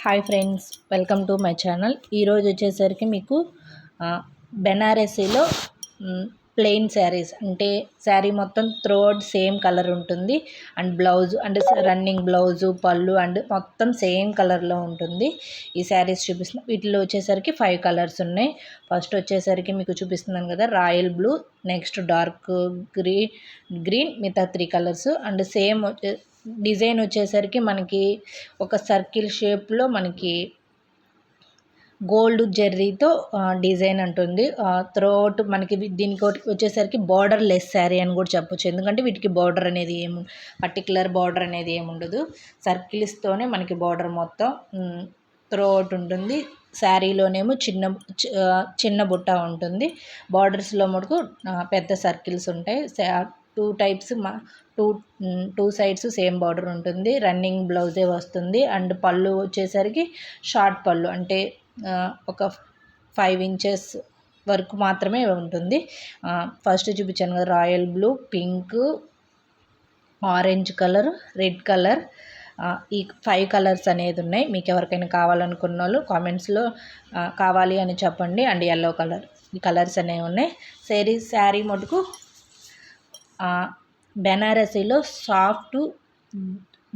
Hi friends, welcome to my channel. ఈరోజు వచ్చేసరికి మీకు బెనారసీలో ప్లెయిన్ శారీస్ అంటే శారీ మొత్తం త్రోఅవుట్ సేమ్ కలర్ ఉంటుంది. And blouse and running blouse పళ్ళు అండ్ మొత్తం సేమ్ కలర్లో ఉంటుంది. ఈ శారీస్ చూపిస్తున్నాం. వీటిలో వచ్చేసరికి 5 కలర్స్ ఉన్నాయి. ఫస్ట్ వచ్చేసరికి మీకు చూపిస్తున్నాను కదా, royal blue, next dark green, మిగతా 3 కలర్స్. అండ్ సేమ్ డిజైన్ వచ్చేసరికి మనకి ఒక సర్కిల్ షేప్లో మనకి గోల్డ్ జెర్రీతో డిజైన్ ఉంటుంది. త్రోఅవుట్ మనకి దీనికి వచ్చేసరికి బార్డర్ లెస్ శారీ అని కూడా చెప్పొచ్చు. ఎందుకంటే వీటికి బార్డర్ అనేది పర్టికులర్ బార్డర్ అనేది ఏముండదు. సర్కిల్స్తోనే మనకి బార్డర్ మొత్తం త్రోఅవుట్ ఉంటుంది. శారీలోనేమో చిన్న బుట్ట ఉంటుంది. బార్డర్స్లో మటుకు పెద్ద సర్కిల్స్ ఉంటాయి. 2 types, two sides same border ఉంటుంది. రన్నింగ్ బ్లౌజే వస్తుంది. అండ్ పళ్ళు వచ్చేసరికి షార్ట్ పళ్ళు, అంటే ఒక 5 ఇంచెస్ వరకు మాత్రమే ఉంటుంది. ఫస్ట్ చూపించాను కదా, royal blue, pink, orange colour, red colour, ఈ 5 కలర్స్ అనేది ఉన్నాయి. మీకు ఎవరికైనా కావాలనుకున్న వాళ్ళు కామెంట్స్లో కావాలి అని చెప్పండి. అండ్ ఎల్లో కలర్, ఈ కలర్స్ అనేవి ఉన్నాయి. శారీ మటుకు బెనారసీలో సాఫ్ట్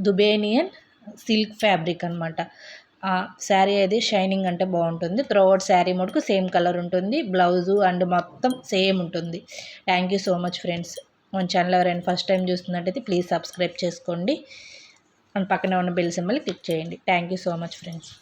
దుబేనియన్ సిల్క్ ఫ్యాబ్రిక్ అనమాట. శారీ అది షైనింగ్ అంటే బాగుంటుంది. త్రోఅవుట్ శారీ మటుకు సేమ్ కలర్ ఉంటుంది. బ్లౌజు అండ్ మొత్తం సేమ్ ఉంటుంది. Thank you so much friends. మన ఛానల్ ఎవరైనా ఫస్ట్ టైం చూస్తున్నట్టయితే ప్లీజ్ సబ్స్క్రైబ్ చేసుకోండి. అండ్ పక్కనే ఉన్న బెల్ సింబల్ క్లిక్ చేయండి. Thank you so much friends.